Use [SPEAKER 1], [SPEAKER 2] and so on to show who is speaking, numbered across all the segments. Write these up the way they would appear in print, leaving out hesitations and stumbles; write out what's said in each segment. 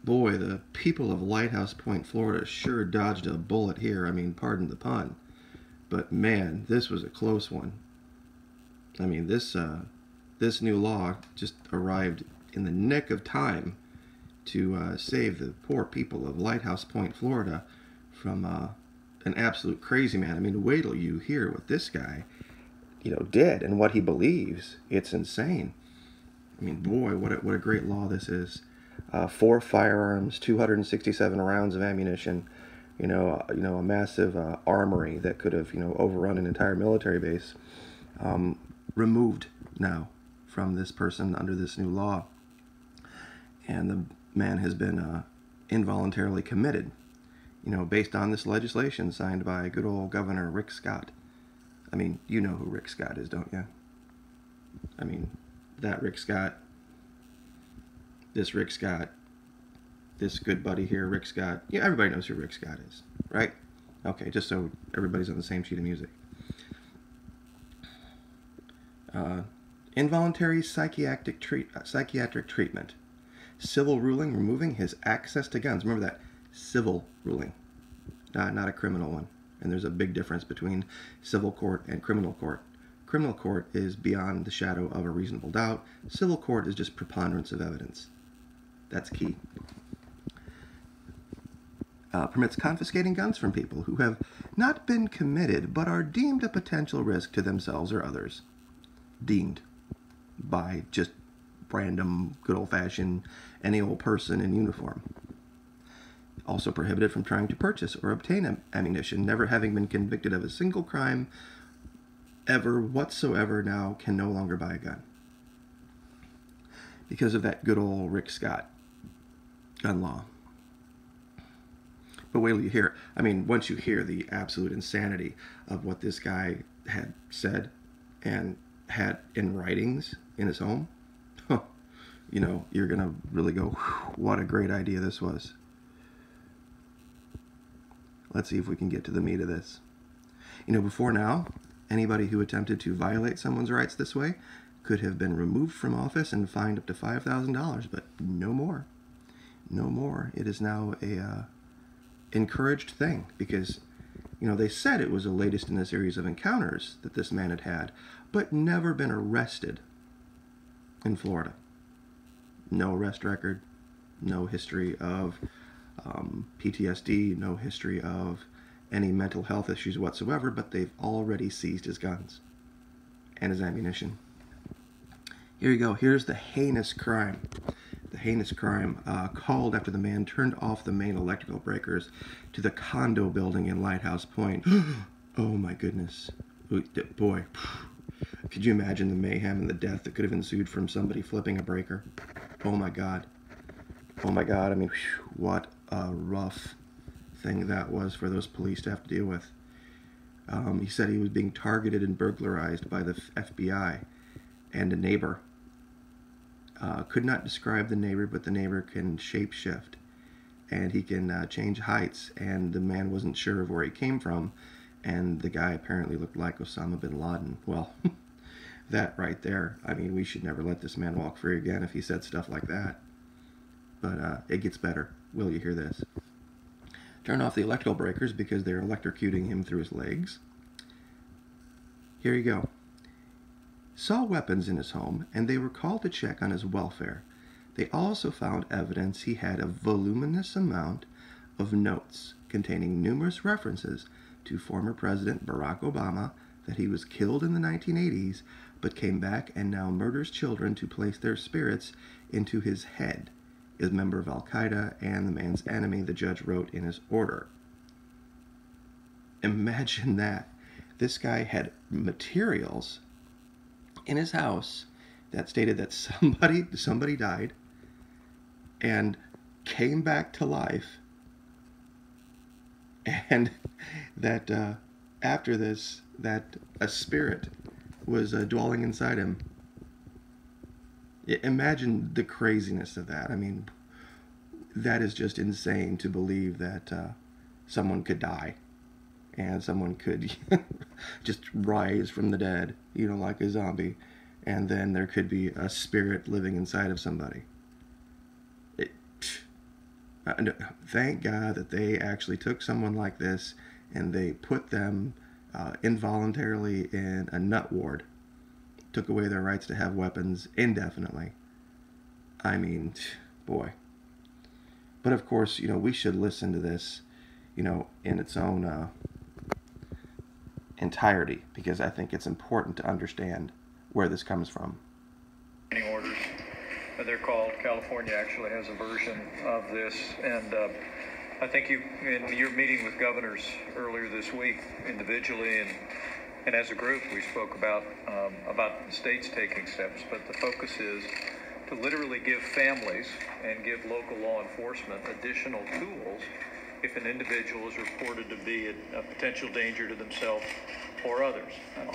[SPEAKER 1] Boy, the people of Lighthouse Point, Florida sure dodged a bullet here. I mean, pardon the pun. But man, this was a close one. I mean, this new law just arrived in the nick of time to save the poor people of Lighthouse Point, Florida, from an absolute crazy man. I mean, wait till you hear what this guy, did and what he believes. It's insane. I mean, boy, what a great law this is. 4 firearms, 267 rounds of ammunition, a massive armory that could have, overrun an entire military base, removed now from this person under this new law. And the man has been involuntarily committed, based on this legislation signed by good old Governor Rick Scott. I mean, you know who Rick Scott is, don't you? I mean, that Rick Scott, this Rick Scott, this good buddy here, Rick Scott. Yeah, everybody knows who Rick Scott is, right? Okay, just so everybody's on the same sheet of music. Involuntary psychiatric treatment. Civil ruling removing his access to guns. Remember that, civil ruling, not a criminal one. And there's a big difference between civil court and criminal court. Criminal court is beyond the shadow of a reasonable doubt. Civil court is just preponderance of evidence. That's key. Permits confiscating guns from people who have not been committed but are deemed a potential risk to themselves or others. Deemed by just random, good old-fashioned, any old person in uniform. Also prohibited from trying to purchase or obtain ammunition, never having been convicted of a single crime ever whatsoever, now can no longer buy a gun. Because of that good old Rick Scott gun law. But wait till you hear, I mean, once you hear the absolute insanity of what this guy had said and had in writings in his home, you're going to really go, what a great idea this was. Let's see if we can get to the meat of this. Before now, anybody who attempted to violate someone's rights this way could have been removed from office and fined up to $5,000, but no more. No more. It is now a encouraged thing because, they said it was the latest in a series of encounters that this man had had, but never been arrested in Florida. No arrest record, no history of PTSD, no history of any mental health issues whatsoever, but they've already seized his guns and his ammunition. Here you go. Here's the heinous crime. The heinous crime called after the man turned off the main electrical breakers to the condo building in Lighthouse Point. Oh my goodness. Boy, could you imagine the mayhem and the death that could have ensued from somebody flipping a breaker? Oh my God. Oh my God. I mean, what a rough thing that was for those police to have to deal with. He said he was being targeted and burglarized by the FBI and a neighbor. Could not describe the neighbor, but the neighbor can shapeshift and he can change heights, and the man wasn't sure of where he came from, and the guy apparently looked like Osama bin Laden. Well, that right there, I mean, we should never let this man walk free again if he said stuff like that. But it gets better. Will you hear this? Turn off the electrical breakers because they're electrocuting him through his legs. Here you go. Saw weapons in his home, and they were called to check on his welfare. They also found evidence he had a voluminous amount of notes containing numerous references to former President Barack Obama, that he was killed in the 1980s, but came back and now murders children to place their spirits into his head, is a member of Al-Qaeda and the man's enemy, the judge wrote in his order. Imagine that. This guy had materials in his house that stated that somebody died and came back to life, and that after this, that a spirit was dwelling inside him. Imagine the craziness of that. I mean, that is just insane to believe that someone could die and someone could just rise from the dead, like a zombie, and then there could be a spirit living inside of somebody. No, thank God that they actually took someone like this and they put them involuntarily in a nut ward, took away their rights to have weapons indefinitely. I mean, boy. But of course, we should listen to this, in its own entirety, because I think it's important to understand where this comes from.
[SPEAKER 2] Orders. They're called. California actually has a version of this, and I think in your meeting with governors earlier this week, individually and as a group, we spoke about the states taking steps. But the focus is to literally give families and give local law enforcement additional tools if an individual is reported to be a potential danger to themselves or others.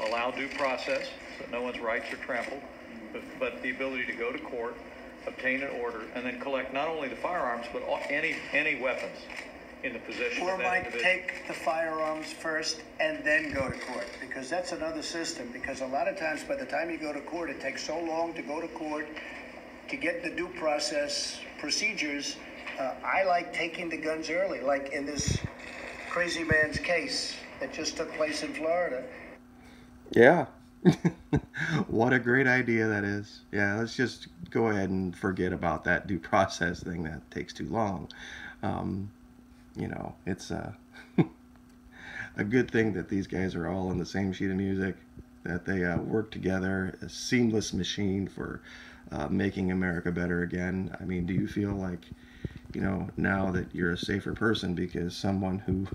[SPEAKER 2] Allow due process so that no one's rights are trampled, but the ability to go to court, obtain an order, and then collect not only the firearms, but any weapons in the possession
[SPEAKER 3] or
[SPEAKER 2] of that
[SPEAKER 3] might
[SPEAKER 2] individual.
[SPEAKER 3] take the firearms first and then go to court, because that's another system. Because a lot of times, by the time you go to court, it takes so long to go to court to get the due process procedures. I like taking the guns early, like in this crazy man's case that just took place in Florida.
[SPEAKER 1] Yeah. What a great idea that is. Yeah, let's just go ahead and forget about that due process thing. That takes too long. It's a good thing that these guys are all on the same sheet of music, that they work together, a seamless machine for making America better again. I mean, do you feel like, now that you're a safer person because someone who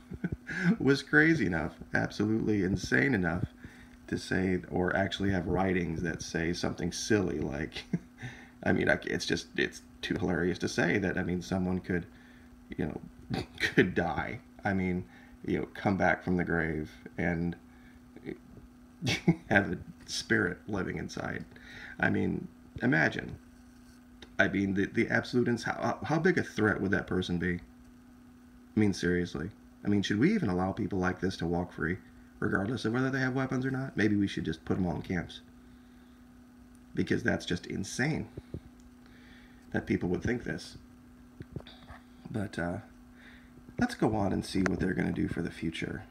[SPEAKER 1] was crazy enough, absolutely insane enough, to say, or actually have writings that say something silly like, I mean, it's too hilarious to say that, someone could, could die. Come back from the grave and have a spirit living inside. Imagine. The absolute, how big a threat would that person be? Seriously. Should we even allow people like this to walk free, regardless of whether they have weapons or not? Maybe we should just put them all in camps. Because that's just insane that people would think this. But let's go on and see what they're going to do for the future.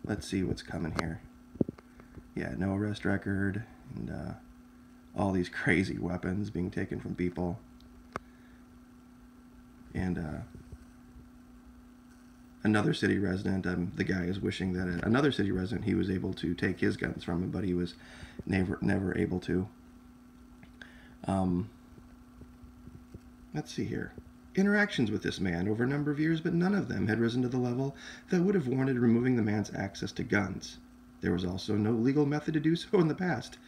[SPEAKER 1] Let's see what's coming here. Yeah, no arrest record, and all these crazy weapons being taken from people. And another city resident, the guy is wishing that another city resident, he was able to take his guns from him, but he was never able to. Let's see here. Interactions with this man over a number of years, but none of them had risen to the level that would have warranted removing the man's access to guns. There was also no legal method to do so in the past.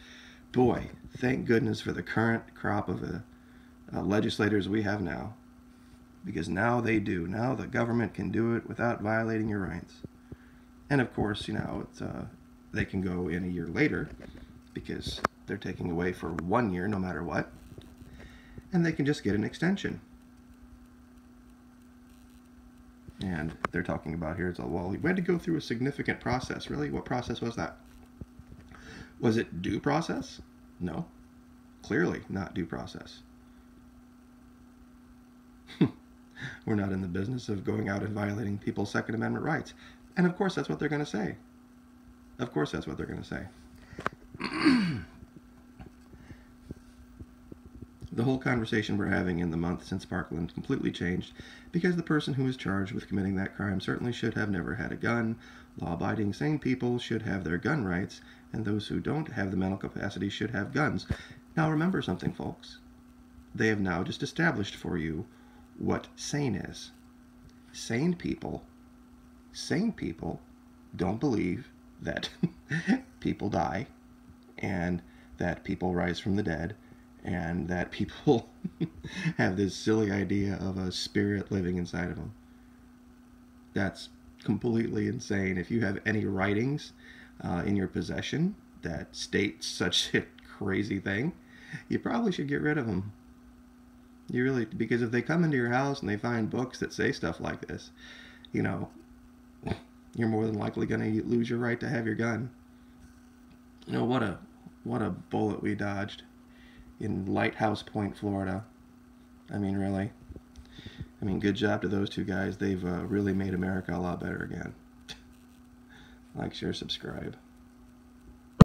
[SPEAKER 1] Boy, thank goodness for the current crop of legislators we have now. Because now they do. Now the government can do it without violating your rights. And of course, they can go in a year later because they're taking away for 1 year no matter what. And they can just get an extension. And they're talking about here, we had to go through a significant process. Really? What process was that? Was it due process? No. Clearly not due process. We're not in the business of going out and violating people's Second Amendment rights. And of course that's what they're going to say. Of course that's what they're going to say. The whole conversation we're having in the month since Parkland completely changed because the person who was charged with committing that crime certainly should have never had a gun. Law-abiding, sane people should have their gun rights, and those who don't have the mental capacity should have guns. Now remember something, folks. They have now just established for you what sane is. Sane people don't believe that people die and that people rise from the dead and that people have this silly idea of a spirit living inside of them. That's completely insane. If you have any writings in your possession that state such a crazy thing, you probably should get rid of them. Because if they come into your house and they find books that say stuff like this, you're more than likely going to lose your right to have your gun. What a bullet we dodged in Lighthouse Point, Florida. Really. mean, good job to those two guys. They've really made America a lot better again. Like, share, subscribe.